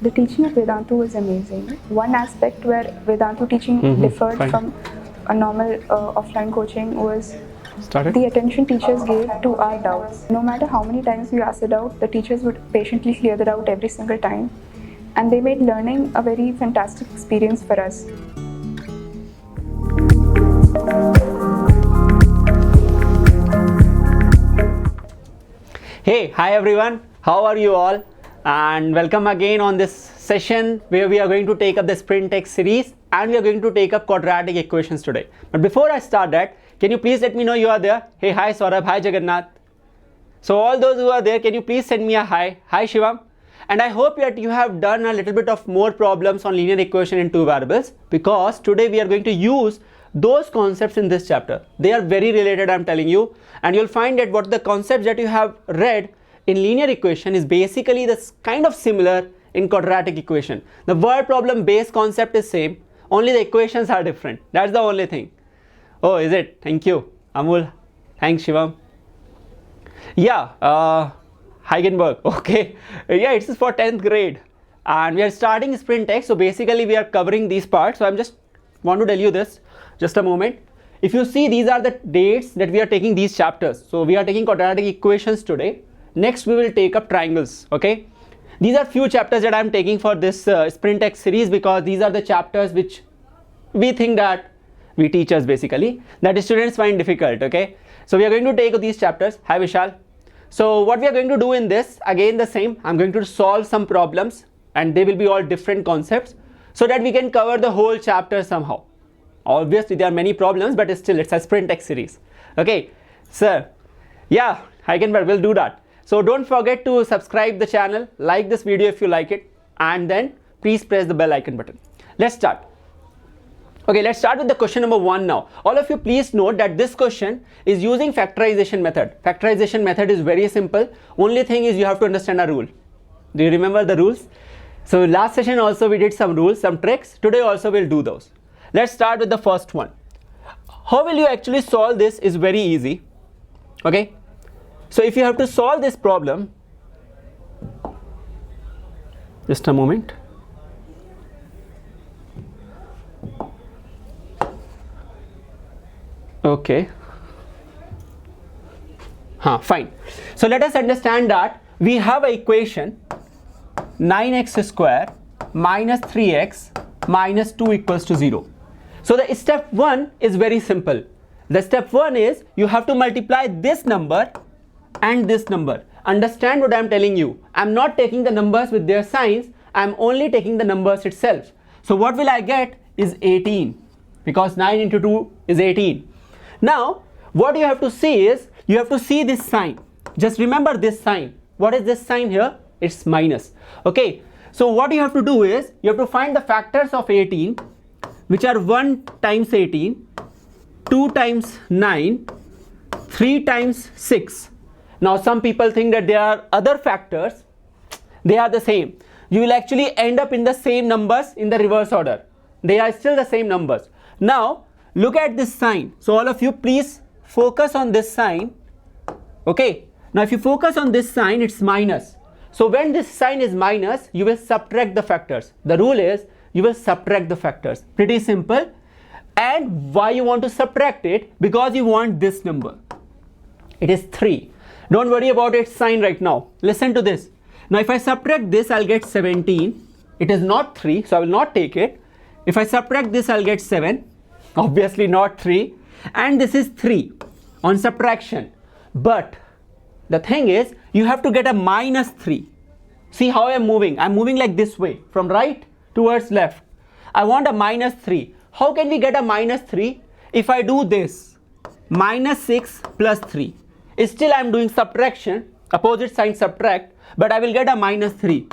The teaching at Vedantu was amazing. One aspect where Vedantu teaching differed from a normal offline coaching was the attention teachers gave to our doubts. No matter how many times we asked a doubt, the teachers would patiently clear the doubt every single time. And they made learning a very fantastic experience for us. Hey, hi everyone, how are you all? And welcome again on this session where we are going to take up the Sprint Tech series and we are going to take up quadratic equations today. But before I start that, can you please let me know you are there? Hey, hi Saurabh, hi Jagannath. So all those who are there, can you please send me a hi? Hi Shivam. And I hope that you have done a little bit of more problems on linear equation in two variables, because today we are going to use those concepts in this chapter. They are very related, I'm telling you, and you'll find that what the concepts that you have read in linear equation is basically this kind of similar in quadratic equation. The word problem base concept is same, only the equations are different. That's the only thing. Oh, is it? Thank you, Amul. Thanks, Shivam. Yeah, Heigenberg. Okay. Yeah, it's for 10th grade and we are starting Sprint Tech. So basically we are covering these parts. So I'm just want to tell you this. Just a moment. If you see, these are the dates that we are taking these chapters. So we are taking quadratic equations today. Next we will take up triangles. Okay. These are few chapters that I am taking for this Sprint Tech series, because these are the chapters which we think that we teachers basically that students find difficult. Okay. So we are going to take these chapters. Hi Vishal. So what we are going to do in this, again the same, I'm going to solve some problems and they will be all different concepts so that we can cover the whole chapter somehow. Obviously there are many problems, but still it's a Sprint Tech series. Okay, sir. Yeah, Heikenberg will do that. So don't forget to subscribe the channel, like this video if you like it, and then please press the bell icon button. Let's start. Okay, let's start with the question number 1 now. All of you please note that this question is using factorization method. Factorization method is very simple. Only thing is you have to understand a rule. Do you remember the rules? So last session also we did some rules, some tricks. Today also we'll do those. Let's start with the first one. How will you actually solve this is very easy. Okay. So if you have to solve this problem, just a moment. Okay. Fine. So let us understand that we have an equation 9x square minus 3x minus 2 equals to 0. So the step 1 is very simple. The step 1 is you have to multiply this number and this number. Understand what I am telling you. I am not taking the numbers with their signs. I am only taking the numbers itself. So what will I get is 18, because 9 into 2 is 18. Now what you have to see is you have to see this sign. Just remember this sign. What is this sign here? It's minus. Okay. So what you have to do is you have to find the factors of 18, which are 1 times 18, 2 times 9, 3 times 6. Now some people think that there are other factors. They are the same. You will actually end up in the same numbers in the reverse order. They are still the same numbers. Now look at this sign. So all of you please focus on this sign. Okay. Now if you focus on this sign, it's minus. So when this sign is minus, you will subtract the factors. The rule is you will subtract the factors. Pretty simple. And why you want to subtract it? Because you want this number. It is 3. Don't worry about its sign right now. Listen to this. Now if I subtract this, I'll get 17. It is not 3, so I will not take it. If I subtract this, I'll get 7. Obviously not 3. And this is 3 on subtraction. But the thing is, you have to get a minus 3. See how I am moving? I'm moving like this way, from right towards left. I want a minus 3. How can we get a minus 3? If I do this, minus 6 plus 3. Still I'm doing subtraction, opposite sign subtract, but I will get a minus 3.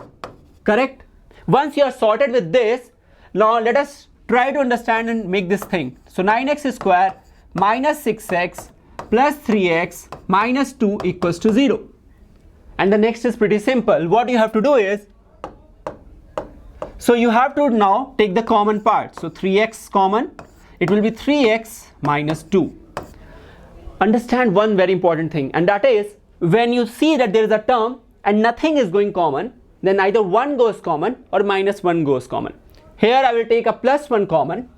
Correct? Once you are sorted with this, now let us try to understand and make this thing. So 9x square minus 6x plus 3x minus 2 equals to 0. And the next is pretty simple. What you have to do is, so you have to now take the common part. So 3x common, it will be 3x minus 2. Understand one very important thing, and that is when you see that there is a term and nothing is going common, then either 1 goes common or minus 1 goes common. Here I will take a plus 1 common.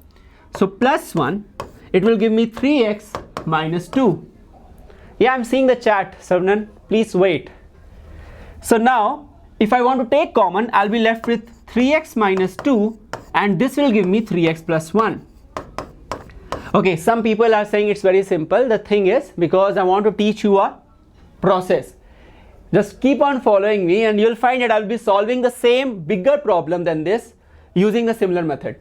So plus 1, it will give me 3x minus 2. Yeah, I'm seeing the chat, Sarnan. Please wait. So now, if I want to take common, I'll be left with 3x minus 2, and this will give me 3x plus 1. Okay, some people are saying it's very simple. The thing is, because I want to teach you a process. Just keep on following me and you'll find that I'll be solving the same bigger problem than this using the similar method.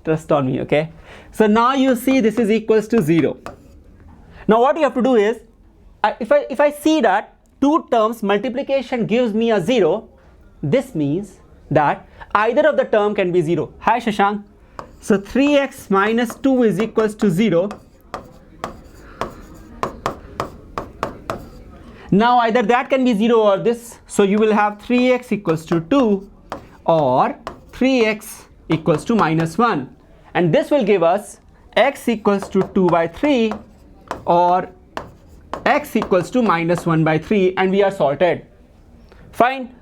Trust on me, okay? So now you see this is equals to 0. Now what you have to do is, if I see that two terms multiplication gives me a 0, this means that either of the term can be 0. Hi Shashank. So 3x minus 2 is equals to 0. Now either that can be 0 or this. So you will have 3x equals to 2 or 3x equals to minus 1. And this will give us x equals to 2 by 3 or x equals to minus 1 by 3, and we are sorted. Fine.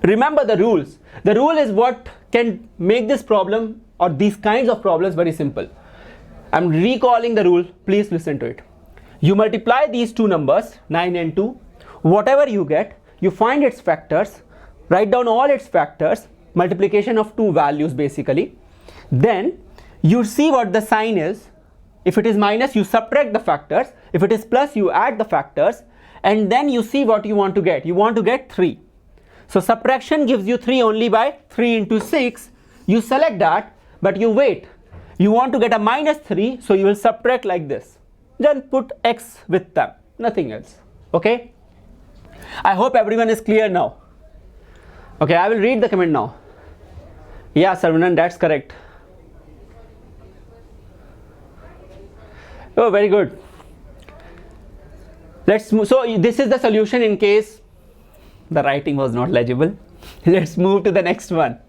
Remember the rules. The rule is what can make this problem or these kinds of problems very simple. I'm recalling the rule. Please listen to it. You multiply these two numbers, 9 and 2. Whatever you get, you find its factors, write down all its factors, multiplication of two values basically. Then you see what the sign is. If it is minus, you subtract the factors. If it is plus, you add the factors. And then you see what you want to get. You want to get 3. So subtraction gives you 3 only by 3 into 6. You select that, but you wait. You want to get a minus 3, so you will subtract like this. Then put x with them, nothing else. Okay? I hope everyone is clear now. Okay, I will read the comment now. Yeah, Sarvanan, that's correct. Oh, very good. Let's move. So this is the solution in case the writing was not legible. Let's move to the next one.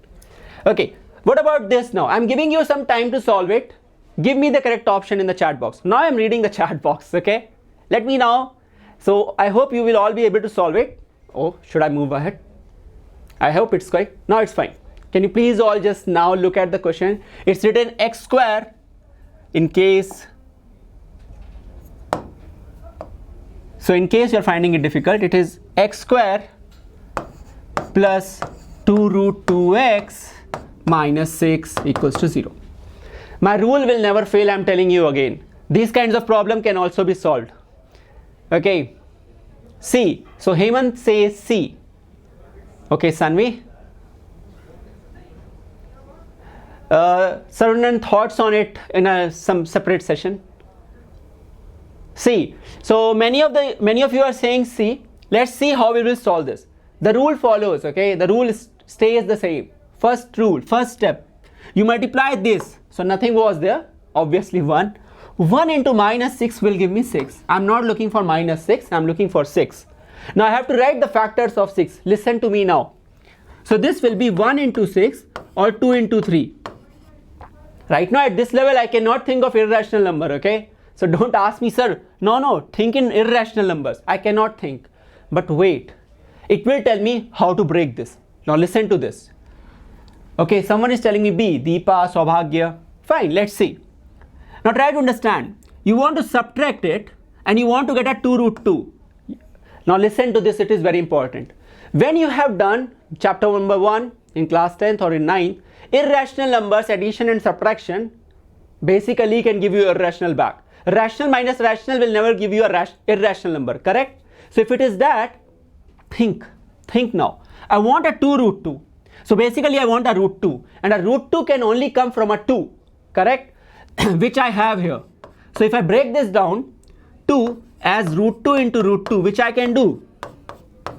Okay, what about this now? I'm giving you some time to solve it. Give me the correct option in the chat box. Now I'm reading the chat box, okay? Let me know. So I hope you will all be able to solve it. Oh, should I move ahead? I hope it's correct. Now it's fine. Can you please all just now look at the question? It's written x square in case. So in case you're finding it difficult, it is x square plus 2 root 2x minus 6 equals to 0. My rule will never fail, I'm telling you again. These kinds of problem can also be solved. Okay. C. So Hemant says C. Okay, Sanvi. Sarvanan, thoughts on it in some separate session. C. So many of you are saying C. Let's see how we will solve this. The rule follows, okay? The rule stays the same. First rule, first step. You multiply this. So nothing was there. Obviously 1. 1 into minus 6 will give me 6. I'm not looking for minus 6. I'm looking for 6. Now I have to write the factors of 6. Listen to me now. So this will be 1 into 6 or 2 into 3. Right now at this level I cannot think of irrational number, okay? So don't ask me, sir. No, think in irrational numbers. I cannot think. But wait. It will tell me how to break this. Now listen to this. Okay, someone is telling me B. Deepa, Saubhagya. Fine, let's see. Now try to understand. You want to subtract it and you want to get a 2 root 2. Now listen to this, it is very important. When you have done chapter number 1 in class 10th or in 9th, irrational numbers, addition and subtraction basically can give you irrational back. Rational minus rational will never give you a irrational number, correct? So if it is that, think now. I want a 2 root 2. So basically I want a root 2, and a root 2 can only come from a 2, correct? Which I have here. So if I break this down, 2 as root 2 into root 2, which I can do,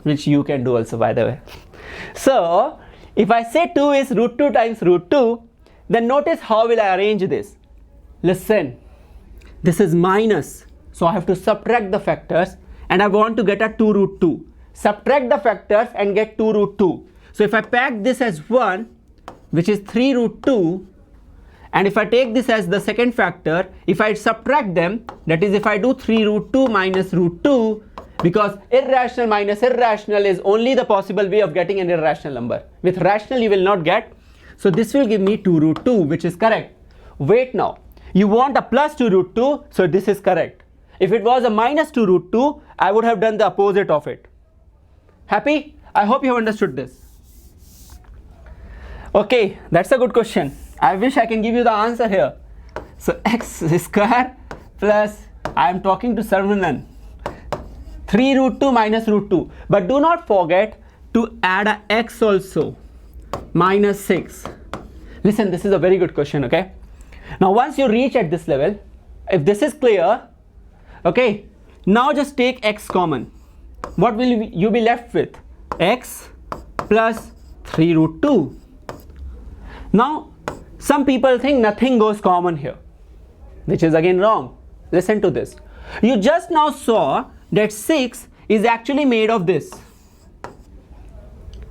which you can do also by the way. So if I say 2 is root 2 times root 2, then notice how will I arrange this. Listen, this is minus, so I have to subtract the factors and I want to get a 2 root 2. Subtract the factors and get 2 root 2. So if I pack this as 1, which is 3 root 2, and if I take this as the second factor, if I subtract them, that is if I do 3 root 2 minus root 2, because irrational minus irrational is only the possible way of getting an irrational number. With rational you will not get. So this will give me 2 root 2, which is correct. Wait now, you want a plus 2 root 2, so this is correct. If it was a minus 2 root 2, I would have done the opposite of it. Happy? I hope you have understood this. Okay, that's a good question. I wish I can give you the answer here. So x square plus, I am talking to Sarvanan, 3 root 2 minus root 2. But do not forget to add a x also, minus 6. Listen, this is a very good question, okay? Now once you reach at this level, if this is clear, okay, now just take x common. What will you be left with? X plus 3 root 2. Now some people think nothing goes common here, which is again wrong. Listen to this. You just now saw that 6 is actually made of this.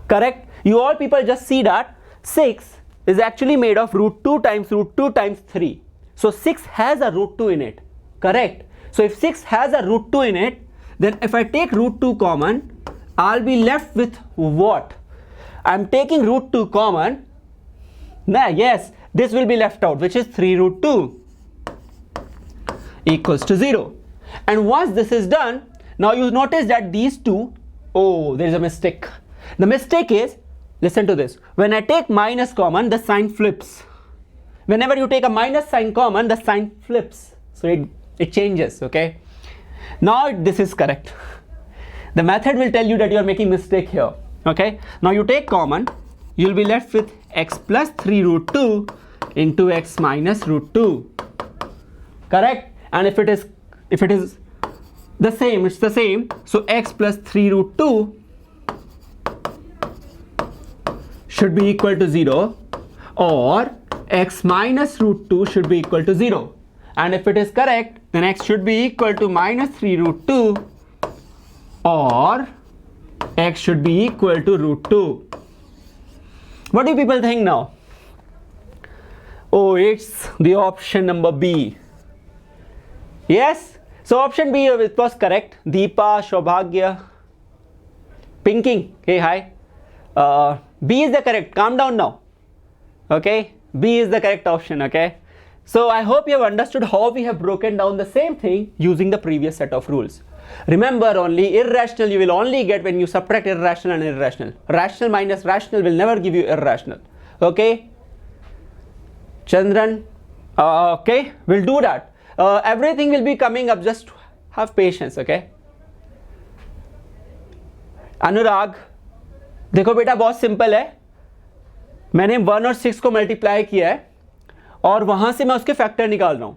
Correct? You all people just see that 6 is actually made of root 2 times 3. So 6 has a root 2 in it. Correct? So if 6 has a root 2 in it, then if I take root 2 common, I'll be left with what? I'm taking root 2 common. Nah, yes, this will be left out, which is 3 root 2 equals to 0. And once this is done, now you notice that these two, oh, there is a mistake. The mistake is, listen to this, when I take minus common, the sign flips. Whenever you take a minus sign common, the sign flips. So it changes, okay? Now this is correct. The method will tell you that you are making mistake here, okay? Now you take common, you will be left with x plus 3 root 2 into x minus root 2. Correct? And if it is the same, it's the same. So x plus 3 root 2 should be equal to 0, or x minus root 2 should be equal to 0. And if it is correct, then x should be equal to minus 3 root 2, or x should be equal to root 2. What do people think now? Oh, it's the option number B. Yes? So option B was correct. Deepa, Shobhagya, Pinking. Hey, hi. B is the correct. Calm down now. Okay? B is the correct option. Okay? So I hope you have understood how we have broken down the same thing using the previous set of rules. Remember, only irrational you will only get when you subtract irrational and irrational. Rational minus rational will never give you irrational. Okay? Chandran? Okay, we'll do that. Everything will be coming up, just have patience, okay? अनुराग, देखो बेटा बहुत simple है, मैंने 1 और 6 को multiply किया है और वहां से मैं उसके फैक्टर निकाल रहा हूं.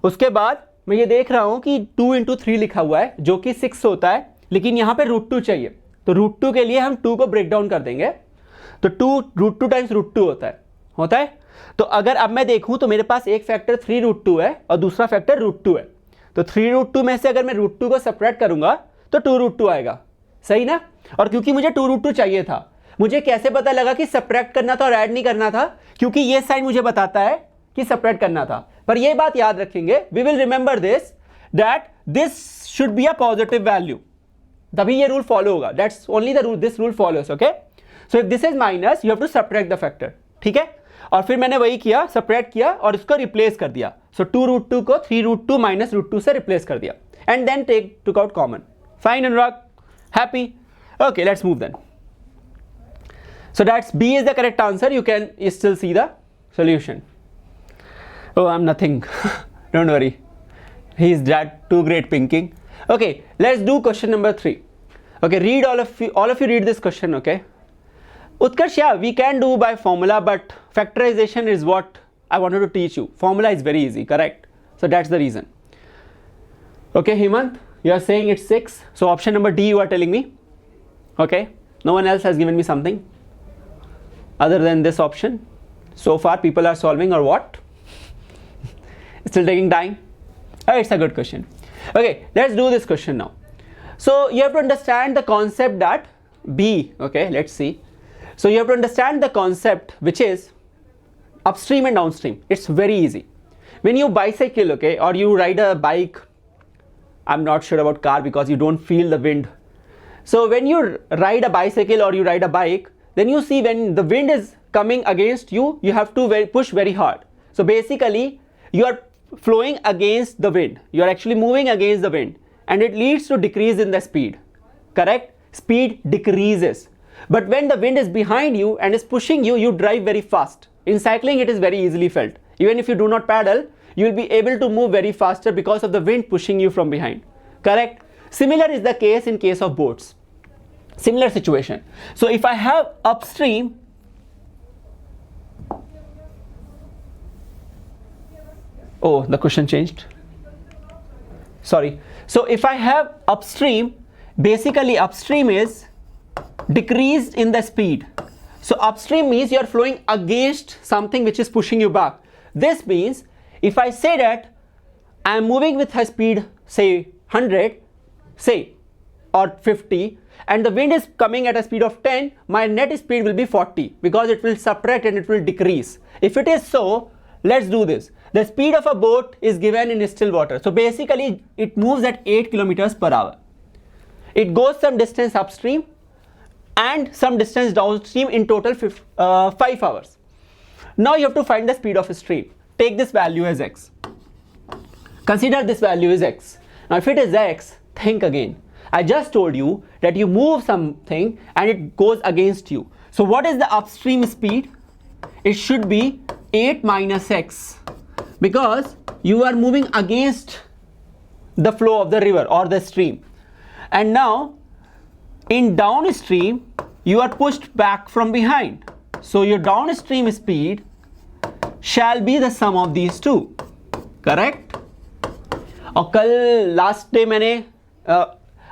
उसके बाद मैं ये देख रहा हूं कि 2 into 3 लिखा हुआ है जो कि 6 होता है, लेकिन यहाँ पे रूट 2 चाहिए. तो रूट 2 के लिए हम 2 को ब्रेक डाउन कर देंगे. तो 2 रूट 2 टाइम्स रूट 2 होता है. तो अगर अब मैं देखूं तो मेरे पास एक फैक्टर 3 रूट 2 है और दूसरा फैक्टर रूट 2 है. तो 3 रूट 2 में से अगर मैं रूट 2 को सेपरेट करूंगा तो 2 रूट 2 आएगा. सही ना? और क्योंकि मुझे 2 रूट 2 चाहिए था, मुझे कैसे पता लगा कि सेपरेट करना था और ऐड नहीं करना था? क्योंकि ये साइन मुझे बताता है कि सेपरेट करना था. पर ये बात याद रखेंगे, we will remember this, that this should be a positive value, तभी ये रूल फॉलो होगा. That's only the rule, this rule follows. Okay, so if this is minus you have to subtract the factor. ठीक है? और फिर मैंने वही किया, सेपरेट किया और इसको रिप्लेस कर दिया. सो 2 रूट 2 को 3 रूट 2 माइनस रूट 2 से रिप्लेस कर दिया and then took out common. Fine Anurag, happy? Okay, let's move then. So that's B is the correct answer. You can still see the solution. Oh, I'm nothing. Don't worry. He is that too great Pinking. Okay, let's do question number 3. Okay, read all of you read this question. Okay. Utkarsh, yeah, we can do by formula, but factorization is what I wanted to teach you. Formula is very easy, correct? So that's the reason. Okay, Hemant, you are saying it's 6. So option number D you are telling me. Okay, no one else has given me something other than this option. So far people are solving or what? Still taking time? Oh, it's a good question. Okay, let's do this question now. So you have to understand the concept that B, okay, let's see. So you have to understand the concept which is upstream and downstream. It's very easy. When you bicycle, okay, or you ride a bike, I'm not sure about car because you don't feel the wind. So when you ride a bicycle or you ride a bike, then you see when the wind is coming against you, you have to push very hard. So basically you are flowing against the wind. You are actually moving against the wind, and it leads to decrease in the speed. Correct? Speed decreases. But when the wind is behind you and is pushing you, you drive very fast. In cycling, it is very easily felt. Even if you do not paddle, you will be able to move very faster because of the wind pushing you from behind. Correct? Similar is the case in case of boats. Similar situation. So if I have upstream, oh, the question changed. Sorry. So if I have upstream, basically upstream is decreased in the speed. So upstream means you are flowing against something which is pushing you back. This means if I say that I am moving with a speed say 100, say, or 50, and the wind is coming at a speed of 10, my net speed will be 40 because it will subtract and it will decrease. If it is so, let's do this. The speed of a boat is given in still water. So basically it moves at 8 kilometers per hour. It goes some distance upstream and some distance downstream, in total 5 hours. Now you have to find the speed of a stream. Take this value as x. Consider this value is x. Now if it is x, think again. I just told you that you move something and it goes against you. So what is the upstream speed? It should be 8 minus x, because you are moving against the flow of the river or the stream. And now in downstream, you are pushed back from behind. So your downstream speed shall be the sum of these two. Correct? और कल last day मैंने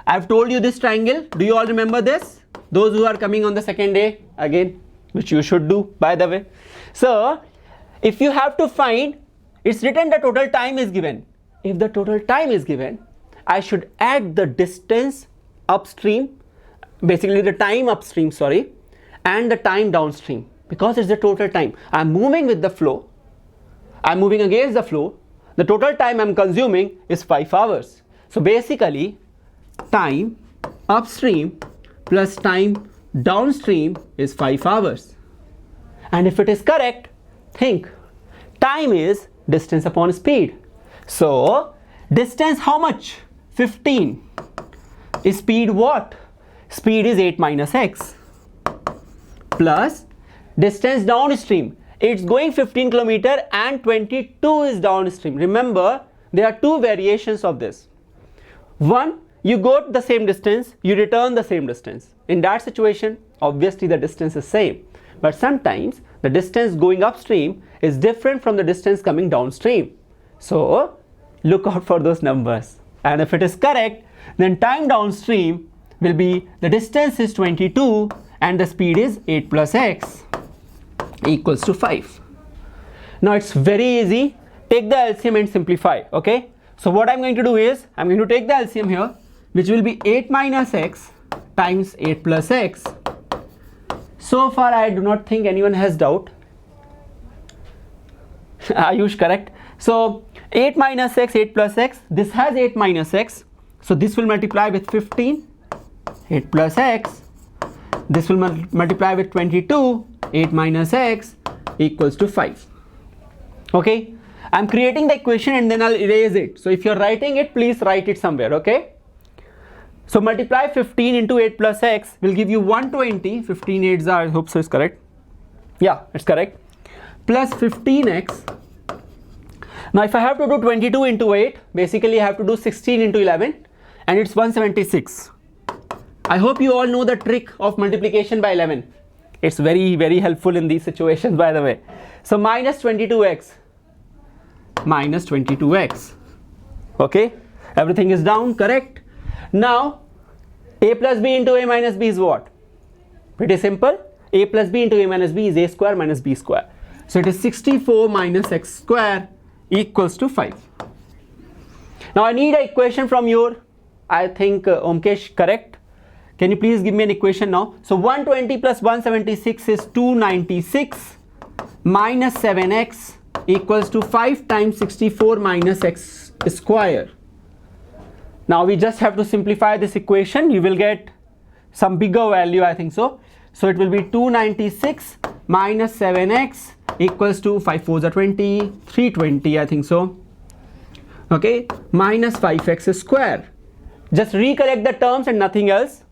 I've told you this triangle. Do you all remember this? Those who are coming on the second day again, which you should do by the way. So if you have to find, it's written the total time is given. If the total time is given, I should add the distance upstream, basically the time upstream, sorry, and the time downstream, because it's the total time. I'm moving with the flow. I'm moving against the flow. The total time I'm consuming is 5 hours. So basically time upstream plus time downstream is 5 hours. And if it is correct, think time is distance upon speed. So distance how much? 15. Speed what? Speed is 8 minus x plus distance downstream. It's going 15 kilometer and 22 is downstream. Remember, there are two variations of this. One, you go the same distance, you return the same distance. In that situation, obviously the distance is same. But sometimes the distance going upstream is different from the distance coming downstream. So look out for those numbers. And if it is correct, then time downstream will be the distance is 22 and the speed is 8 plus x equals to 5. Now it's very easy. Take the LCM and simplify. Okay. So what I'm going to do is I'm going to take the LCM here, which will be 8 minus x times 8 plus x. So far I do not think anyone has doubt. Ayush, correct? So 8 minus x, 8 plus x, this has 8 minus x. So this will multiply with 15, 8 plus x. This will multiply with 22, 8 minus x equals to 5. Okay. I'm creating the equation and then I'll erase it. So if you're writing it, please write it somewhere. Okay. So multiply 15 into 8 plus x will give you 120. 15 8s are, I hope so it's correct. Yeah, it's correct. Plus 15x. Now if I have to do 22 into 8, basically I have to do 16 into 11 and it's 176. I hope you all know the trick of multiplication by 11. It's very, very helpful in these situations, by the way. So minus 22x. Minus 22x. Okay. Everything is down, correct? Now a plus b into a minus b is what? Pretty simple. A plus b into a minus b is a square minus b square. So it is 64 minus x square equals to 5. Now I need an equation from your, I think Omkesh, correct? Can you please give me an equation now? So 120 plus 176 is 296 minus 7x equals to 5 times 64 minus x square. Now we just have to simplify this equation. You will get some bigger value, I think so. So it will be 296 minus 7x equals to 5 4s are 20, 320, I think so. Okay, minus 5x square. Just recollect the terms and nothing else.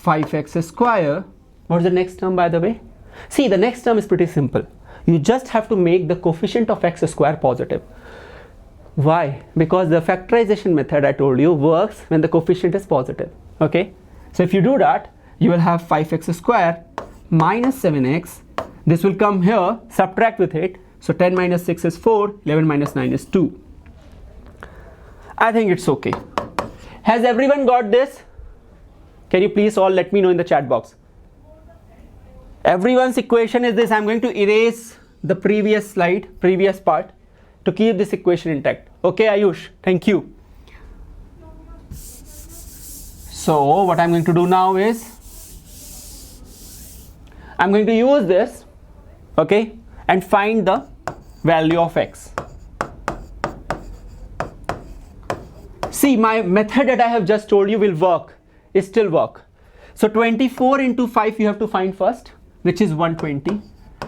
5x square. What's the next term, by the way? See, the next term is pretty simple. You just have to make the coefficient of x square positive. Why? Because the factorization method I told you works when the coefficient is positive. Okay, so if you do that, you will have 5x square minus 7x. This will come here, subtract with it. So 10 minus 6 is 4, 11 minus 9 is 2. I think it's okay. Has everyone got this? Can you please all let me know in the chat box? Everyone's equation is this. I'm going to erase the previous slide, previous part, to keep this equation intact. Okay, Ayush, thank you. So what I'm going to do now is, I'm going to use this, okay, and find the value of x. See, my method that I have just told you will work, it still work. So 24 into 5 you have to find first, which is 120.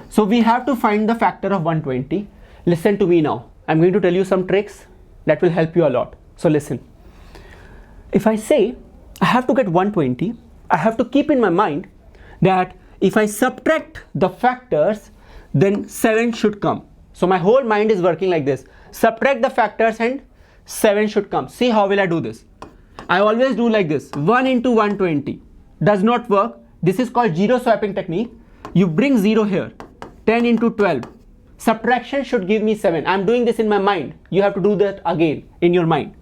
So we have to find the factor of 120. Listen to me now. I'm going to tell you some tricks that will help you a lot. So listen. If I say I have to get 120, I have to keep in my mind that if I subtract the factors, then 7 should come. So my whole mind is working like this. Subtract the factors and 7 should come. See, how will I do this? I always do like this. 1 into 120 does not work. This is called zero swapping technique. You bring 0 here. 10 into 12. Subtraction should give me 7. I'm doing this in my mind. You have to do that again in your mind.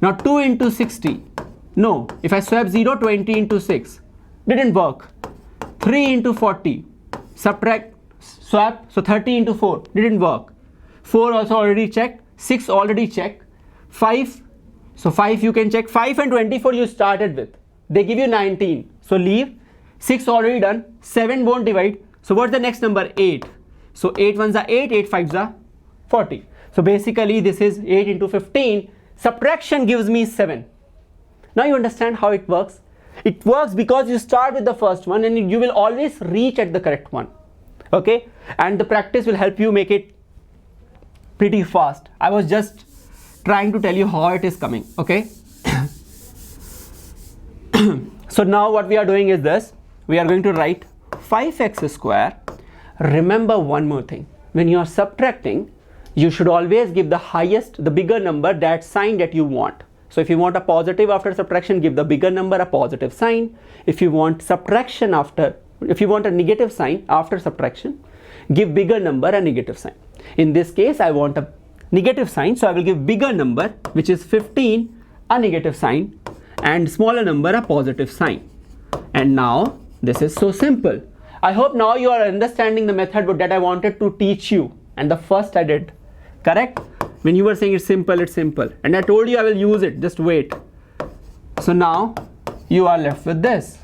Now 2 into 60. No. If I swap 0, 20 into 6. Didn't work. 3 into 40. Subtract, swap. So 30 into 4. Didn't work. 4 also already checked. 6 already checked. 5. So 5 you can check. 5 and 24 you started with. They give you 19. So leave. 6 already done. 7 won't divide. So what's the next number? 8. So 8 ones are 8, 8 fives are 40. So basically this is 8 into 15. Subtraction gives me 7. Now you understand how it works. It works because you start with the first one and you will always reach at the correct one. Okay? And the practice will help you make it pretty fast. I was just trying to tell you how it is coming. Okay? So now what we are doing is this. We are going to write 5x square. Remember one more thing. When you are subtracting, you should always give the highest, the bigger number, that sign that you want. So if you want a positive after subtraction, give the bigger number a positive sign. If you want subtraction after, if you want a negative sign after subtraction, give bigger number a negative sign. In this case, I want a negative sign, so I will give bigger number, which is 15, a negative sign, and smaller number a positive sign. And now this is so simple. I hope now you are understanding the method that I wanted to teach you, and the first I did. Correct? When you were saying it's simple, and I told you I will use it, just wait. So now you are left with this.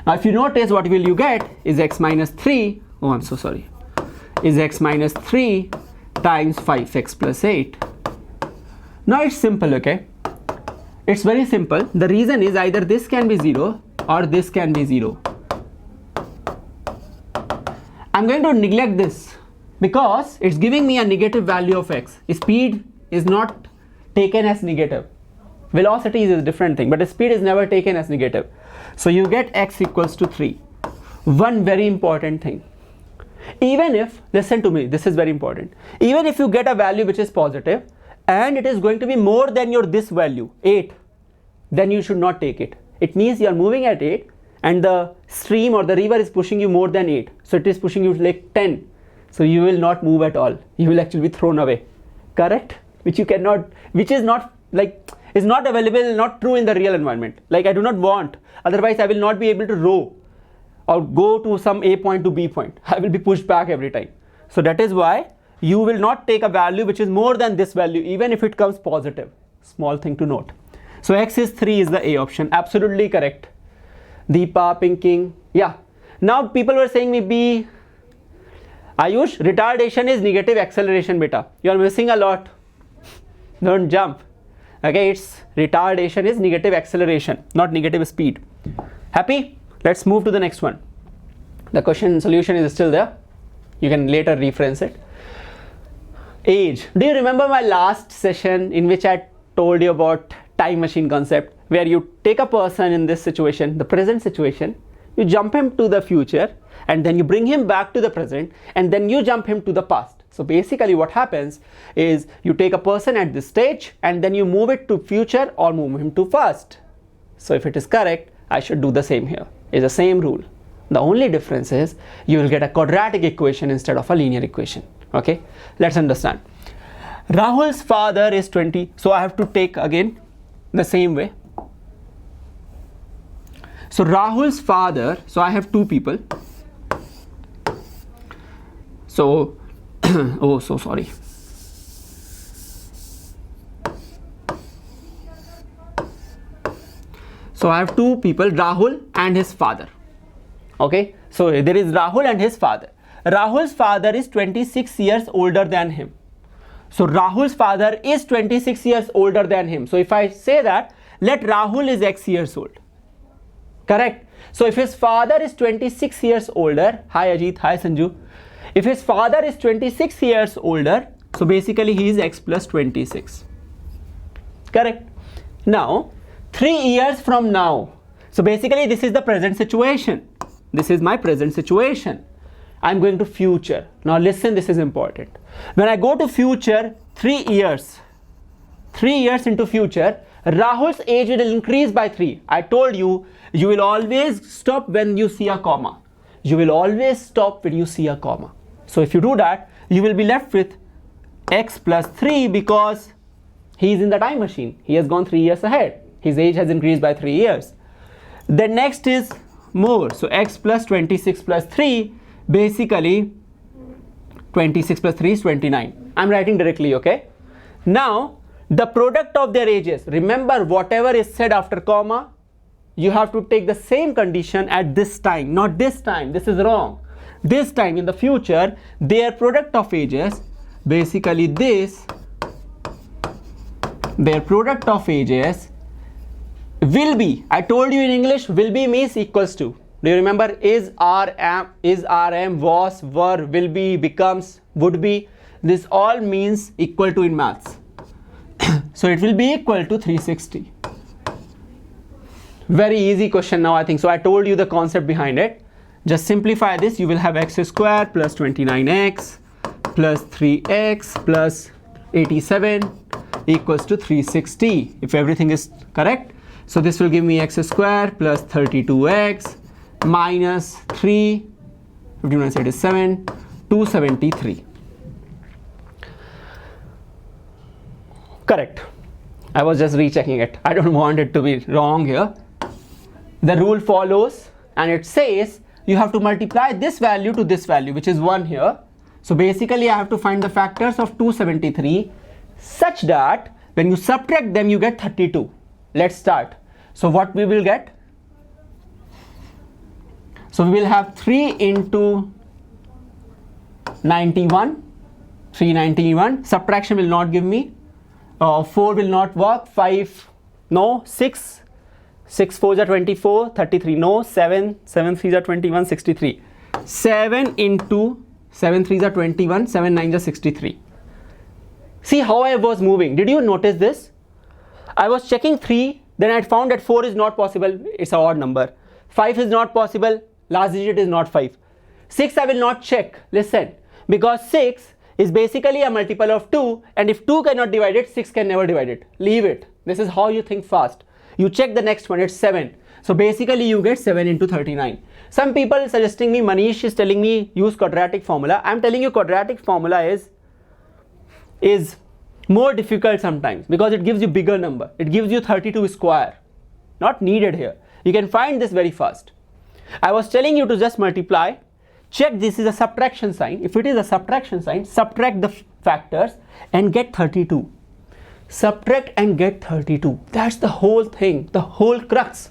Now if you notice, what will you get is x minus 3, oh I'm so sorry, is x minus 3 times 5x plus 8. Now it's simple, okay? It's very simple. The reason is either this can be 0 or this can be 0. I'm going to neglect this because it's giving me a negative value of x. Speed is not taken as negative. Velocity is a different thing, but speed is never taken as negative. So you get x equals to 3. One very important thing. Even if, listen to me, this is very important. Even if you get a value which is positive and it is going to be more than your this value, 8, then you should not take it. It means you are moving at 8 and the stream or the river is pushing you more than 8. So it is pushing you like 10. So you will not move at all. You will actually be thrown away. Correct? Which you cannot, which is not like, is not available, not true in the real environment. Like I do not want. Otherwise I will not be able to row or go to some A point to B point. I will be pushed back every time. So that is why you will not take a value which is more than this value, even if it comes positive. Small thing to note. So x is 3 is the A option. Absolutely correct. Deepa, pinking. Yeah. Now people were saying me B. Ayush, retardation is negative acceleration, beta. You are missing a lot. Don't jump. Okay, its retardation is negative acceleration, not negative speed. Happy? Let's move to the next one. The question solution is still there. You can later reference it. Age. Do you remember my last session in which I told you about time machine concept, where you take a person in this situation, the present situation, you jump him to the future, and then you bring him back to the present, and then you jump him to the past. So basically what happens is you take a person at this stage and then you move it to future or move him to past. So if it is correct, I should do the same here. It's the same rule. The only difference is you will get a quadratic equation instead of a linear equation. Okay, let's understand. Rahul's father is 20. So I have to take again the same way. So Rahul's father, so I have two people. So, oh, so sorry. So I have two people, Rahul and his father. Okay, so there is Rahul and his father. Rahul's father is 26 years older than him. So Rahul's father is 26 years older than him. So if I say that, let Rahul is X years old. Correct? So if his father is 26 years older, hi Ajit, hi Sanju. If his father is 26 years older, so basically he is X plus 26. Correct? Now, 3 years from now, so basically this is the present situation. This is my present situation. I'm going to future. Now listen, this is important. When I go to future, 3 years into future, Rahul's age will increase by 3. I told you, you will always stop when you see a comma. You will always stop when you see a comma. So if you do that, you will be left with X plus 3 because he is in the time machine. He has gone 3 years ahead. His age has increased by 3 years. The next is more. So X plus 26 plus 3, basically 26 plus 3 is 29. I'm writing directly, okay? Now, the product of their ages. Remember, whatever is said after comma, you have to take the same condition at this time, not this time. This is wrong. This time in the future, their product of ages, basically this, their product of ages will be, I told you in English, will be means equals to. Do you remember? Is, are, am, was, were, will be, becomes, would be. This all means equal to in maths. So it will be equal to 360. Very easy question now, I think. So I told you the concept behind it. Just simplify this. You will have x squared plus 29x plus 3x plus 87 equals to 360 if everything is correct. So this will give me x squared plus 32x minus 3, 15 minus 8 is 7, 273. Correct. I was just rechecking it. I don't want it to be wrong here. The rule follows and it says you have to multiply this value to this value, which is 1 here. So basically I have to find the factors of 273 such that when you subtract them you get 32. Let's start. So what we will get? So we will have 3 into 91, 391. Subtraction will not give me. 4 will not work. 5, no. 6 4s are 24, 33, no. 7 3s are 21, 63. 7 into 7 3s are 21, 7 9s are 63. See how I was moving. Did you notice this? I was checking 3, then I found that 4 is not possible. It's an odd number. 5 is not possible. Last digit is not 5. 6 I will not check. Listen, because 6 is basically a multiple of 2, and if 2 cannot divide it, 6 can never divide it. Leave it. This is how you think fast. You check the next one, it's 7. So basically you get 7 into 39. Some people suggesting me, Manish is telling me use quadratic formula. I'm telling you quadratic formula is more difficult sometimes because it gives you bigger number. It gives you 32 square. Not needed here. You can find this very fast. I was telling you to just multiply. Check this is a subtraction sign. If it is a subtraction sign, subtract the factors and get 32. Subtract and get 32. That's the whole thing, the whole crux.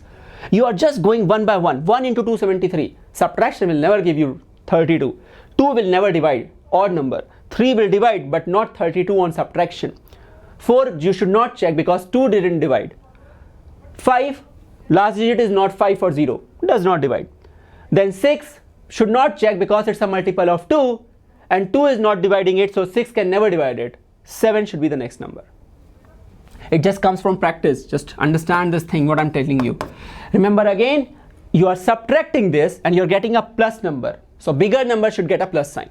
You are just going one by one. 1 into 273. Subtraction will never give you 32. 2 will never divide, odd number. 3 will divide but not 32 on subtraction. 4 you should not check because 2 didn't divide. 5, last digit is not 5 or 0, does not divide. Then 6 should not check because it's a multiple of 2 and 2 is not dividing it, so 6 can never divide it. 7 should be the next number. It just comes from practice. Just understand this thing what I'm telling you. Remember again, you are subtracting this and you're getting a plus number. So bigger number should get a plus sign.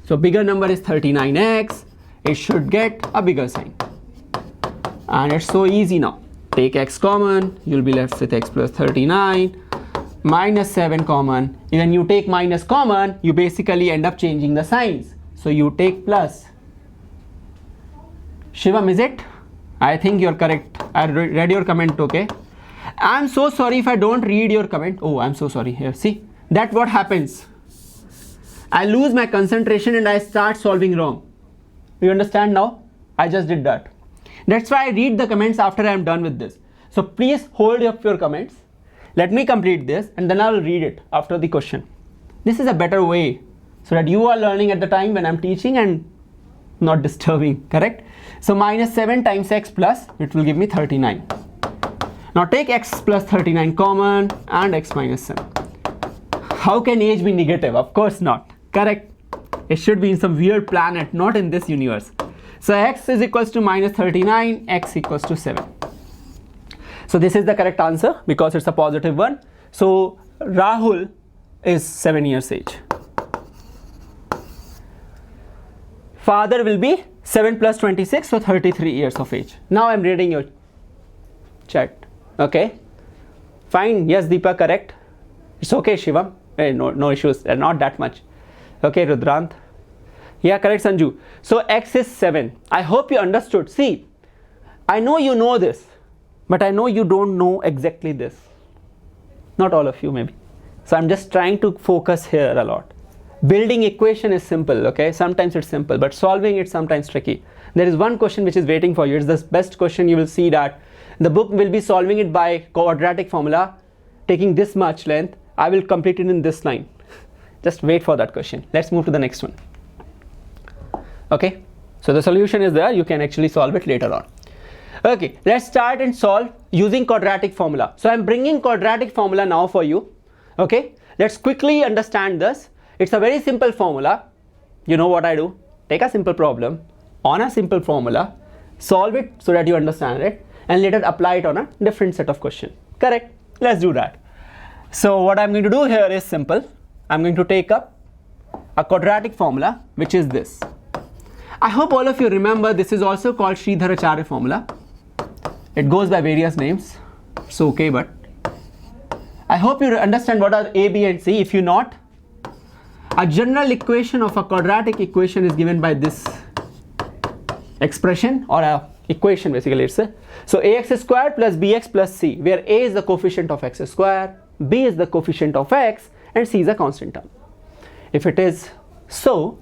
So bigger number is 39x, it should get a bigger sign. And it's so easy now. Take x common, you'll be left with x plus 39, minus 7 common. When you take minus common, you basically end up changing the signs. So you take plus. Shivam, is it? I think you're correct. I read your comment, okay? I'm so sorry if I don't read your comment. Oh, I'm so sorry. Here, see? That's what happens. I lose my concentration and I start solving wrong. You understand now? I just did that. That's why I read the comments after I'm done with this. So please hold up your comments. Let me complete this and then I will read it after the question. This is a better way so that you are learning at the time when I'm teaching and not disturbing, correct? So minus 7 times x plus, it will give me 39. Now take x plus 39 common and x minus 7. How can age be negative? Of course not, correct? It should be in some weird planet, not in this universe. So x is equals to minus 39, x equals to 7. So this is the correct answer because it's a positive one. So Rahul is 7 years age. Father will be 7 plus 26, so 33 years of age. Now I'm reading your chat. Okay. Fine. Yes, Deepa, correct. It's okay, Shivam. Hey, no issues. Not that much. Okay, Rudrant. Yeah, correct, Sanju. So x is 7. I hope you understood. See, I know you know this, but I know you don't know exactly this. Not all of you maybe. So I'm just trying to focus here a lot. Building equation is simple, okay? Sometimes it's simple, but solving it sometimes tricky. There is one question which is waiting for you. It's the best question. You will see that the book will be solving it by quadratic formula, taking this much length. I will complete it in this line. Just wait for that question. Let's move to the next one. Okay, so the solution is there. You can actually solve it later on. Okay, let's start and solve using quadratic formula. So I'm bringing quadratic formula now for you. Okay, let's quickly understand this. It's a very simple formula. You know what I do? Take a simple problem on a simple formula, solve it so that you understand it, and later apply it on a different set of questions. Correct? Let's do that. So what I'm going to do here is simple. I'm going to take up a quadratic formula, which is this. I hope all of you remember this is also called Sridharacharya formula. It goes by various names. It's okay, but I hope you understand what are A, B, and C. If you not, a general equation of a quadratic equation is given by this expression or a equation basically. It's a, so ax squared plus bx plus c, where a is the coefficient of x squared, b is the coefficient of x, and c is a constant term. If it is so,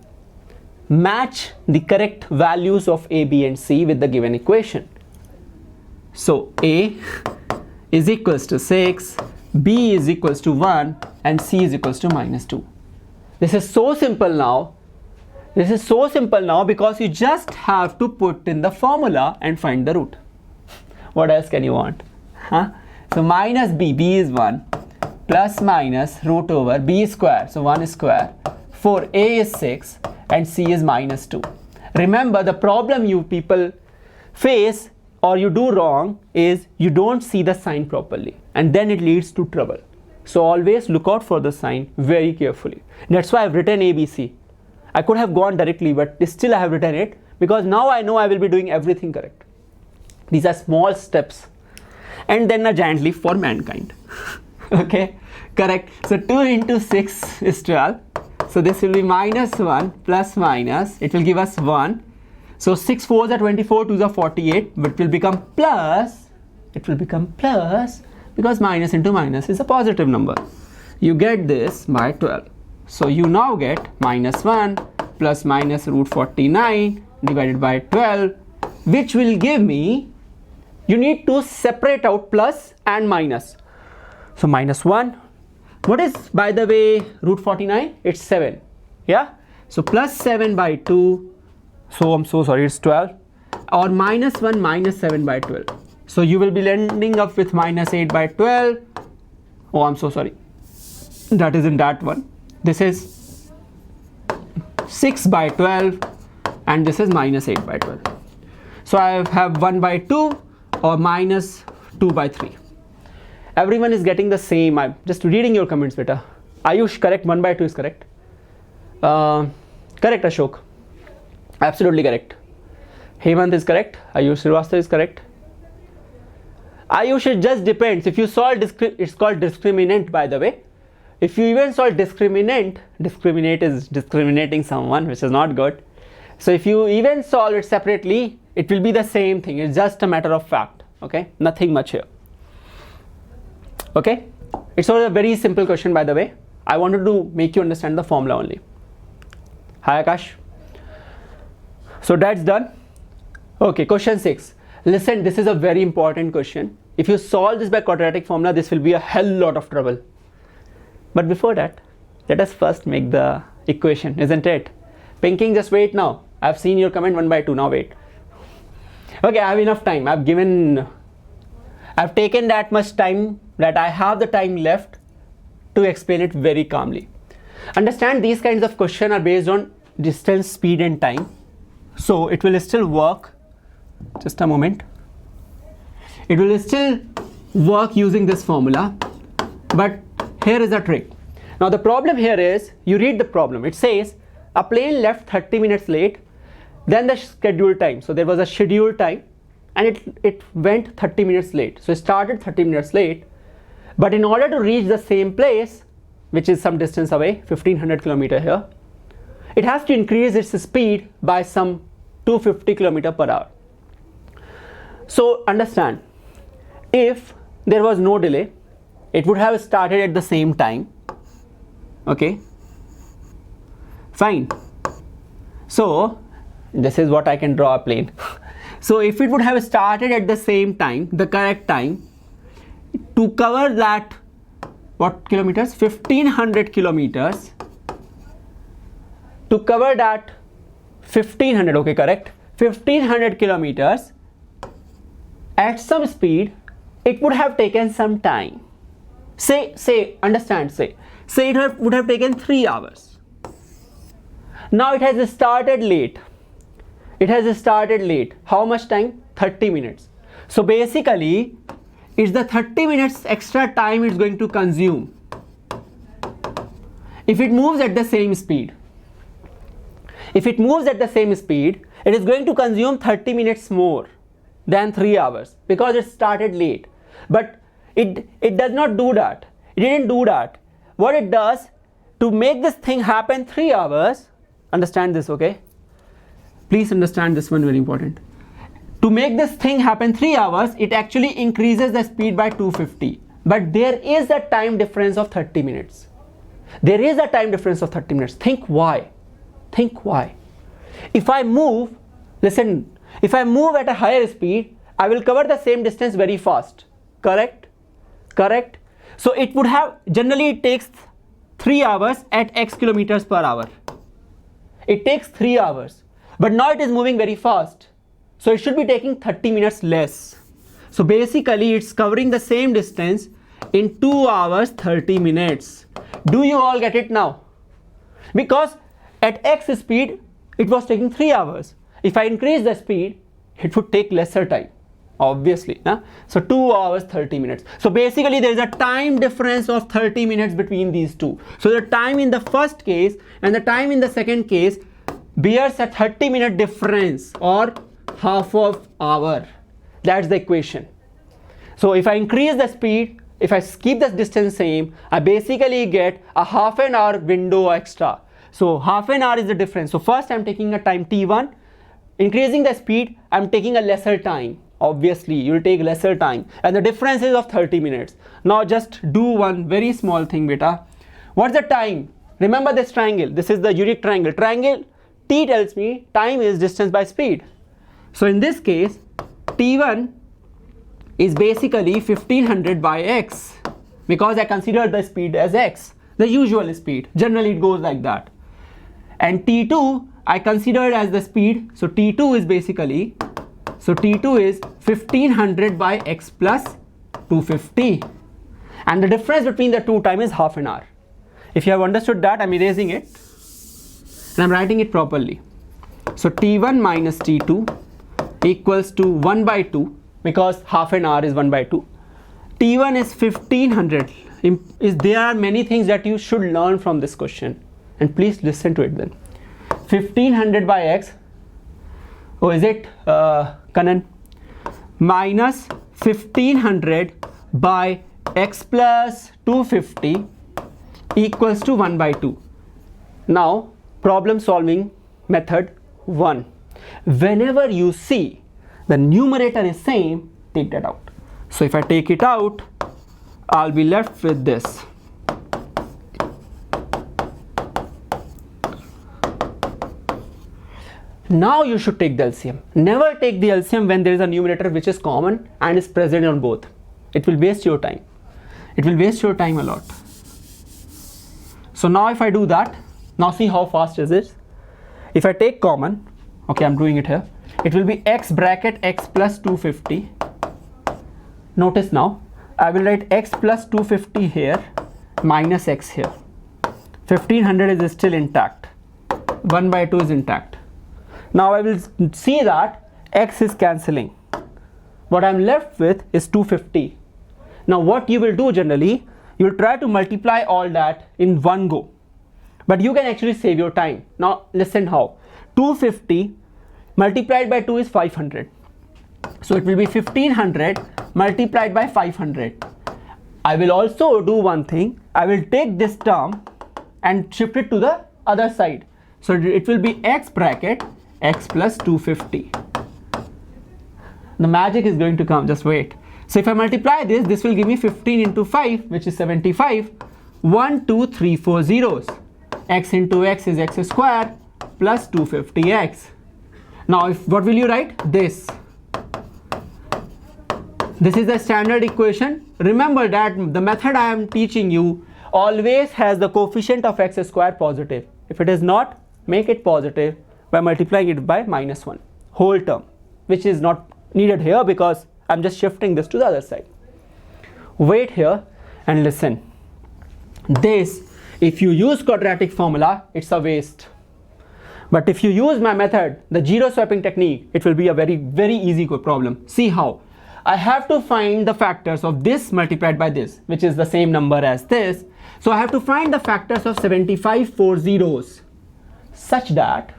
match the correct values of a, b, and c with the given equation. So a is equals to 6, b is equals to 1, and c is equals to minus 2. This is so simple now. This is so simple now because you just have to put in the formula and find the root. What else can you want? Huh? So minus b, b is 1, plus minus root over b square, so 1 square, for a is 6 and c is minus 2. Remember, the problem you people face or you do wrong is you don't see the sign properly and then it leads to trouble. So always look out for the sign very carefully. That's why I've written ABC. I could have gone directly, but still I have written it because now I know I will be doing everything correct. These are small steps and then a giant leap for mankind. Okay, correct. So 2 into 6 is 12. So this will be minus 1 plus minus. It will give us 1. So 6 4s are 24, 2s are 48, but it will become plus. It will become plus because minus into minus is a positive number. You get this by 12. So you now get minus 1 plus minus root 49 divided by 12, which will give me, you need to separate out plus and minus. So minus 1, what is by the way root 49? It's 7. Yeah. So plus 7 by 2. So I'm so sorry, it's 12. or minus 1 minus 7 by 12. So you will be ending up with minus 8 by 12. Oh, I'm so sorry. That isn't that one. This is 6 by 12 and this is minus 8 by 12. So I have 1 by 2 or minus 2 by 3. Everyone is getting the same. I'm just reading your comments, beta. Ayush, correct? 1 by 2 is correct. Correct, Ashok. Absolutely correct. Hemant is correct. Ayush Srivastava is correct. Ayush, it just depends. If you solve it's called discriminant, by the way. If you even solve discriminant, discriminate is discriminating someone, which is not good. So if you even solve it separately, it will be the same thing. It's just a matter of fact. Okay, nothing much here. Okay, it's also a very simple question, by the way. I wanted to make you understand the formula only. Hi Akash. So that's done. Okay, question 6. Listen, this is a very important question. If you solve this by quadratic formula, this will be a hell lot of trouble. But before that, let us first make the equation, isn't it? Pinking, just wait now. I've seen your comment 1 by 2, now wait. Okay, I have enough time. I've taken that much time that I have the time left to explain it very calmly. Understand, these kinds of questions are based on distance, speed and time. So it will still work. Just a moment. It will still work using this formula. But here is a trick. Now the problem here is, you read the problem. It says a plane left 30 minutes late, then the scheduled time. So there was a scheduled time and it went 30 minutes late. So it started 30 minutes late. But in order to reach the same place, which is some distance away, 1500 kilometer here, it has to increase its speed by some 250 kilometer per hour. So understand, if there was no delay, it would have started at the same time. Okay, fine. So this is what I can draw a plane. So if it would have started at the same time, the correct time, to cover that, what kilometers? 1500 kilometers. To cover that 1500, okay, correct, 1500 kilometers at some speed, it would have taken some time. Say it would have taken 3 hours. Now it has started late. How much time? 30 minutes. So basically, it's the 30 minutes extra time it's going to consume if it moves at the same speed. If it moves at the same speed, it is going to consume 30 minutes more than 3 hours because it started late. But it does not do that. It didn't do that. What it does, to make this thing happen 3 hours, understand this, okay? Please understand this one, very important. To make this thing happen 3 hours, it actually increases the speed by 250. But there is a time difference of 30 minutes. There is a time difference of 30 minutes. Think why. Think why. If I move, listen, if I move at a higher speed, I will cover the same distance very fast. Correct? Correct? So it would have, generally it takes 3 hours at x kilometers per hour. It takes 3 hours. But now it is moving very fast. So it should be taking 30 minutes less. So basically it's covering the same distance in 2 hours 30 minutes. Do you all get it now? Because at x speed it was taking 3 hours. If I increase the speed, it would take lesser time, obviously. So 2 hours 30 minutes. So basically there is a time difference of 30 minutes between these two. So the time in the first case and the time in the second case bears a 30-minute difference, or half of hour. That's the equation. So if I increase the speed, if I keep the distance same, I basically get a half an hour window extra. So half an hour is the difference. So first I'm taking a time t1, increasing the speed, I'm taking a lesser time. Obviously you will take lesser time, and the difference is of 30 minutes. Now just do one very small thing, beta. What's the time? Remember this triangle. This is the unique triangle. Triangle t tells me time is distance by speed. So in this case, t1 is basically 1500 by x, because I consider the speed as x, the usual speed. Generally it goes like that. And t2 I considered as the speed, so t2 is basically So T2 is 1500 by x plus 250. And the difference between the two time is half an hour. If you have understood that, I'm erasing it and I'm writing it properly. So T1 minus T2 equals to 1 by 2, because half an hour is 1 by 2. T1 is 1500. There are many things that you should learn from this question, and please listen to it then. 1500 by x, oh is it Kanan, minus 1500 by x plus 250 equals to 1 by 2. Now problem solving method 1. Whenever you see the numerator is same, take that out. So if I take it out, I'll be left with this. Now you should take the LCM. Never take the LCM when there is a numerator which is common and is present on both. It will waste your time. It will waste your time a lot. So now if I do that, now see how fast is it. If I take common, okay, I'm doing it here, it will be x bracket x plus 250. Notice now, I will write x plus 250 here minus x here. 1500 is still intact. 1 by 2 is intact. Now I will see that x is cancelling. What I'm left with is 250. Now what you will do generally, you will try to multiply all that in one go. But you can actually save your time. Now listen how. 250 multiplied by 2 is 500. So it will be 1500 multiplied by 500. I will also do one thing. I will take this term and shift it to the other side. So it will be x bracket x plus 250. The magic is going to come, just wait. So if I multiply this, this will give me 15 into 5, which is 75. 1, 2, 3, 4 zeros. X into x is x square plus 250x. Now what will you write? This. This is the standard equation. Remember that the method I am teaching you always has the coefficient of x square positive. If it is not, make it positive by multiplying it by minus 1 whole term, which is not needed here because I'm just shifting this to the other side. Wait here and listen. This, if you use quadratic formula, it's a waste. But if you use my method, the zero swapping technique, it will be a very easy problem. See how. I have to find the factors of this multiplied by this, which is the same number as this. So I have to find the factors of 75 4 zeros such that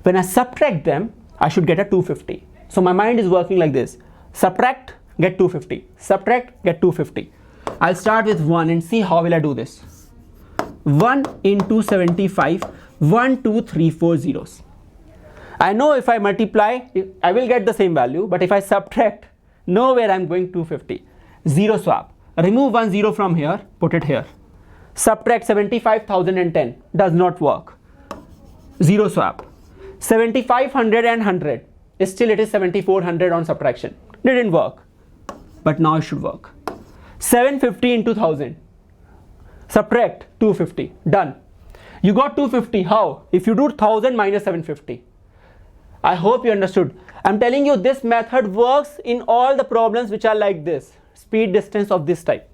when I subtract them, I should get a 250. So my mind is working like this. Subtract, get 250. Subtract, get 250. I'll start with 1 and see how will I do this. 1 into 75, 1, 2, 3, 4 zeros. I know if I multiply, I will get the same value, but if I subtract, nowhere I'm going 250. Zero swap. Remove 1 0 from here, put it here. Subtract 75,010, does not work. Zero swap. 7500 and 100, still it is 7400 on subtraction. Didn't work, but now it should work. 750 into 1000. Subtract 250, done. You got 250, how? If you do 1000 minus 750. I hope you understood. I'm telling you this method works in all the problems which are like this, speed distance of this type.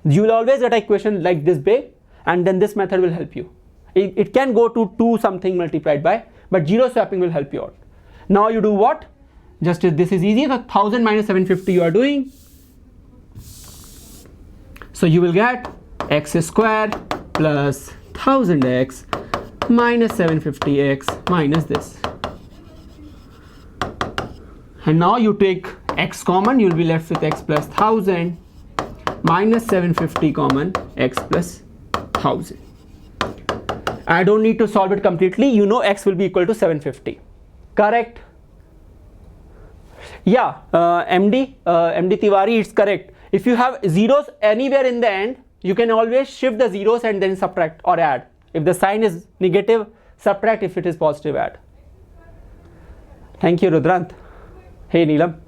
You will always get an equation like this big, and then this method will help you. It can go to 2 something multiplied by, but zero swapping will help you out. Now you do what? Just this is easy. The 1000 minus 750 you are doing. So you will get x square plus 1000x minus 750x minus this. And now you take x common, you will be left with x plus 1000 minus 750 common, x plus 1000. I don't need to solve it completely. You know x will be equal to 750. Correct? Yeah, MD Tiwari, it's correct. If you have zeros anywhere in the end, you can always shift the zeros and then subtract or add. If the sign is negative, subtract. If it is positive, add. Thank you, Rudrant. Hey, Neelam.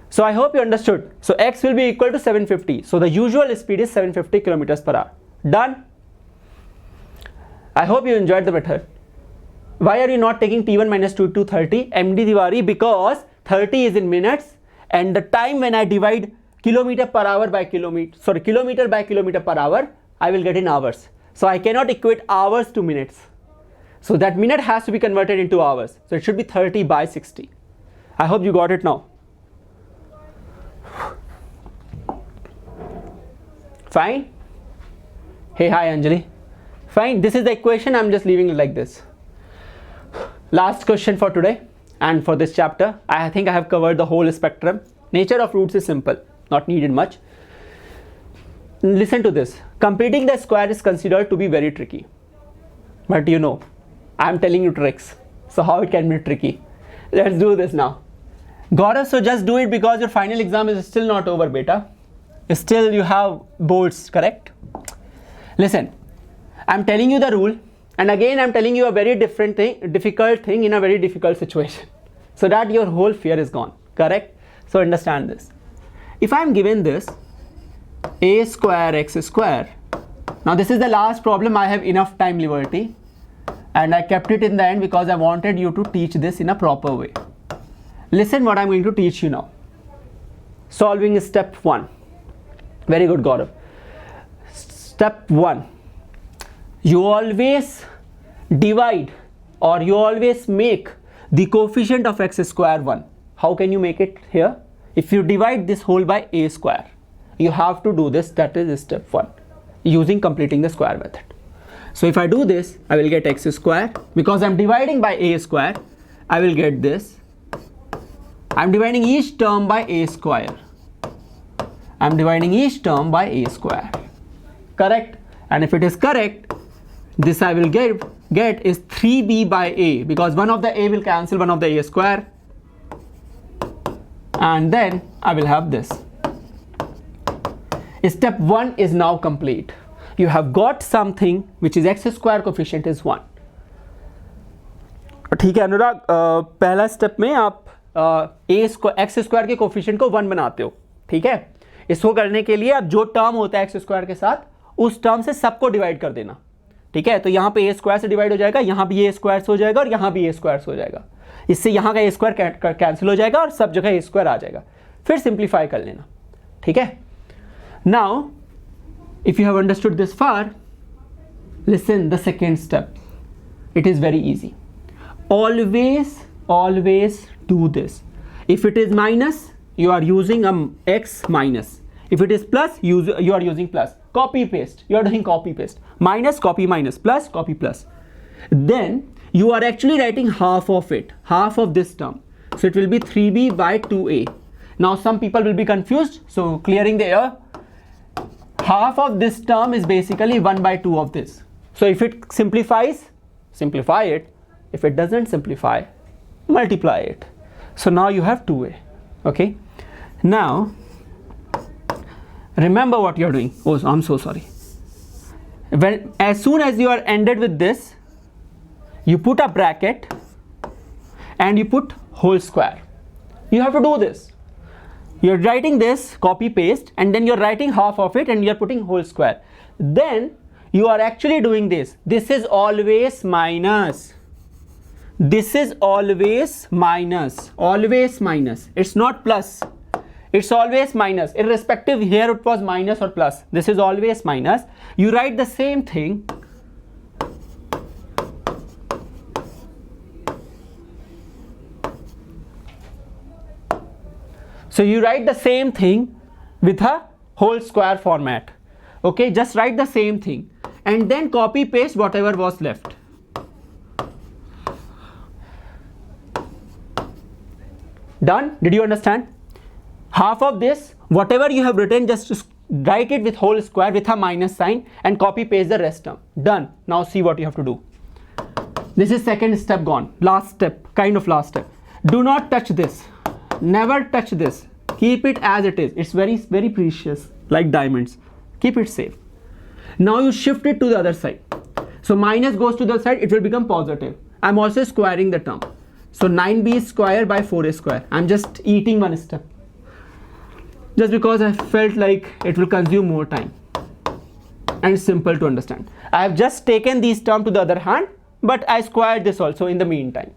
So I hope you understood. So x will be equal to 750. So the usual speed is 750 kilometers per hour. Done? I hope you enjoyed the method. Why are you not taking T1 minus 2 to 30? MD Diwari, because 30 is in minutes and the time when I divide kilometer per hour by kilometer by kilometer per hour, I will get in hours. So I cannot equate hours to minutes. So that minute has to be converted into hours. So it should be 30 by 60. I hope you got it now. Fine? Hey, hi Anjali. Fine, this is the equation. I'm just leaving it like this. Last question for today and for this chapter. I think I have covered the whole spectrum. Nature of roots is simple, not needed much. Listen to this. Completing the square is considered to be very tricky. But you know, I'm telling you tricks. So how it can be tricky? Let's do this now. Gaurav, so just do it because your final exam is still not over, beta. Still you have boards, correct? Listen, I'm telling you the rule. And again, I'm telling you a very difficult thing in a very difficult situation. So that your whole fear is gone, correct? So understand this. If I'm given this, a square x square. Now this is the last problem. I have enough time liberty. And I kept it in the end because I wanted you to teach this in a proper way. Listen what I'm going to teach you now. Solving step 1. Very good, Gaurav. Step 1. You always divide or you always make the coefficient of x square 1. How can you make it here? If you divide this whole by a square, you have to do this. That is step 1, using completing the square method. So if I do this, I will get x square. Because I'm dividing by a square, I will get this. I'm dividing each term by a square. I'm dividing each term by a square. Correct? And if it is correct, this I will get is 3b by a, because one of the a will cancel one of the a square. And then I will have this. Step 1 is now complete. You have got something which is x square coefficient is 1. ठीक है अनुराग, पहला step में आप x square के coefficient को 1 बनाते हो. ठीक है, इसको करने के लिए आप जो टर्म होता है एक्स स्क्वायर के साथ उस टर्म से सबको डिवाइड कर देना. ठीक है, तो यहाँ पे ए स्क्वायर से डिवाइड हो जाएगा, यहाँ भी ए स्क्वायर से हो जाएगा और यहाँ भी ए स्क्वायर से हो जाएगा. इससे यहाँ का ए स्क्वायर कैंसिल हो जाएगा और सब जगह ए स्क्वायर आ जाएगा. फिर सिंप्लीफाई कर लेना. ठीक है. Now if you have understood this far, listen the second step. It is very easy. Always do this. If it is minus, you are using x minus. If it is plus, you are using plus. Copy paste. You are doing copy paste. Minus, copy minus, plus, copy plus. Then you are actually writing half of it, half of this term. So it will be 3b by 2a. Now some people will be confused. So clearing the air. Half of this term is basically 1 by 2 of this. So if it simplifies, simplify it. If it doesn't simplify, multiply it. So now you have 2a. Okay. Now remember what you're doing. Oh, I'm so sorry. As soon as you are ended with this, you put a bracket and you put whole square. You have to do this. You're writing this, copy paste, and then you're writing half of it and you're putting whole square. Then you are actually doing this. This is always minus. This is always minus. Always minus. It's not plus. It's always minus. Irrespective here it was minus or plus. This is always minus. You write the same thing. So you write the same thing with a whole square format. Okay, just write the same thing and then copy paste whatever was left. Done? Did you understand? Half of this, whatever you have written, just write it with whole square with a minus sign and copy paste the rest term. Done. Now see what you have to do. This is second step gone. Last step, kind of last step. Do not touch this. Never touch this. Keep it as it is. It's very, very precious, like diamonds. Keep it safe. Now you shift it to the other side. So minus goes to the side, it will become positive. I'm also squaring the term. So 9b square by 4a square. I'm just eating one step. Just because I felt like it will consume more time. And it's simple to understand. I have just taken these terms to the other hand but I squared this also in the meantime.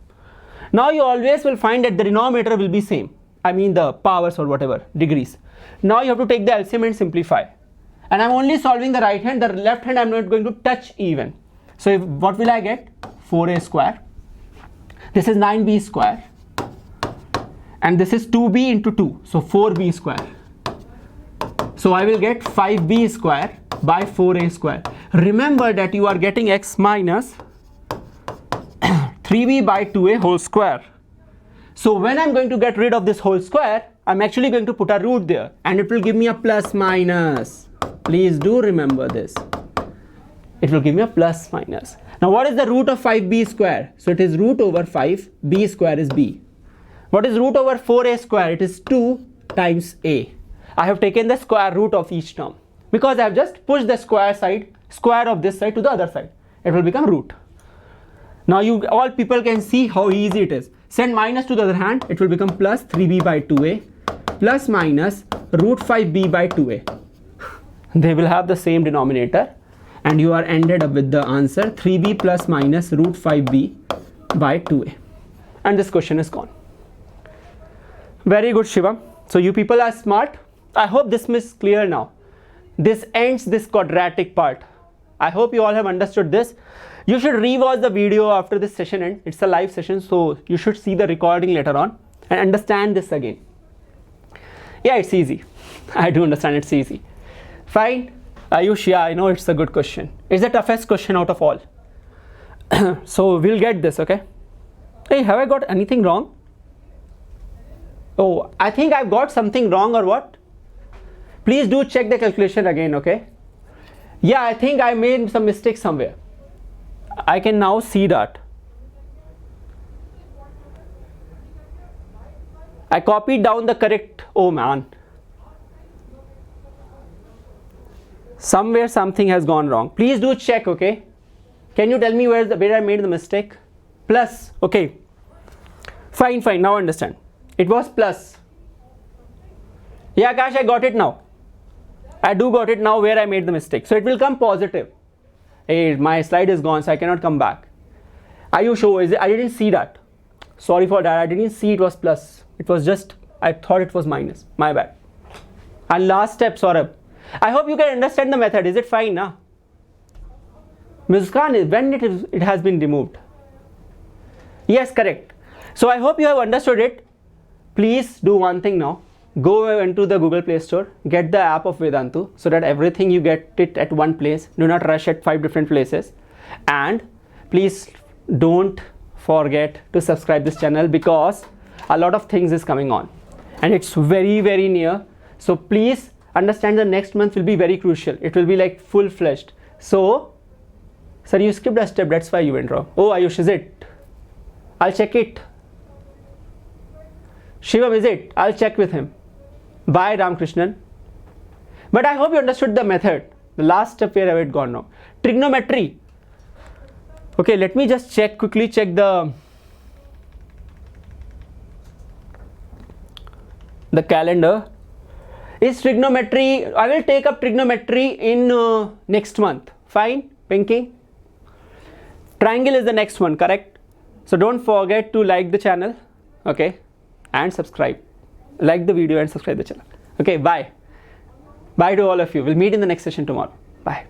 Now you always will find that the denominator will be same. I mean the powers or whatever, degrees. Now you have to take the LCM and simplify. And I'm only solving the right hand, the left hand I'm not going to touch even. So what will I get? 4a square. This is 9b square. And this is 2b into 2, so 4b square. So I will get 5b square by 4a square. Remember that you are getting x minus 3b by 2a whole square. So when I'm going to get rid of this whole square, I'm actually going to put a root there and it will give me a plus minus. Please do remember this. It will give me a plus minus. Now what is the root of 5b square? So it is root over 5, b square is b. What is root over 4a square? It is 2 times a. I have taken the square root of each term because I have just pushed the square of this side to the other side. It will become root. Now you all people can see how easy it is. Send minus to the other hand, it will become plus 3b by 2a plus minus root 5b by 2a. They will have the same denominator and you are ended up with the answer 3b plus minus root 5b by 2a. And this question is gone. Very good, Shivam. So you people are smart. I hope this is clear now. This ends this quadratic part. I hope you all have understood this. You should rewatch the video after this session ends. It's a live session, so you should see the recording later on and understand this again. Yeah, it's easy. I do understand it's easy. Fine. Ayush, yeah, I know it's a good question. It's the toughest question out of all. So we'll get this, okay? Hey, have I got anything wrong? Oh, I think I've got something wrong or what? Please do check the calculation again, okay? Yeah, I think I made some mistake somewhere. I can now see that. I copied down the correct, oh man. Somewhere something has gone wrong. Please do check, okay? Can you tell me where I made the mistake? Plus, okay. Fine, now understand. It was plus. Yeah, Akash, I got it now. I do got it now where I made the mistake. So it will come positive. Hey, my slide is gone, so I cannot come back. Are you sure? I didn't see that. Sorry for that. I didn't see it was plus. It was just, I thought it was minus. My bad. And last step, Saurabh. I hope you can understand the method. Is it fine now? Muskan, when it has been removed? Yes, correct. So I hope you have understood it. Please do one thing now. Go into the Google Play Store, get the app of Vedantu so that everything you get it at one place. Do not rush at 5 different places. And please don't forget to subscribe this channel because a lot of things is coming on. And it's very, very near. So please understand the next month will be very crucial. It will be like full-fledged. So, sir, you skipped a step. That's why you went wrong. Oh, Ayush, is it? I'll check it. Shivam, is it? I'll check with him. Bye, Ramkrishnan. But I hope you understood the method. The last step where I had gone wrong. Trigonometry. Okay, let me just quickly check the calendar. Is trigonometry, I will take up trigonometry in next month. Fine, Pinky? Triangle is the next one, correct? So don't forget to like the channel, okay, and subscribe. Like the video and subscribe the channel. Okay, bye. Bye to all of you. We'll meet in the next session tomorrow. Bye.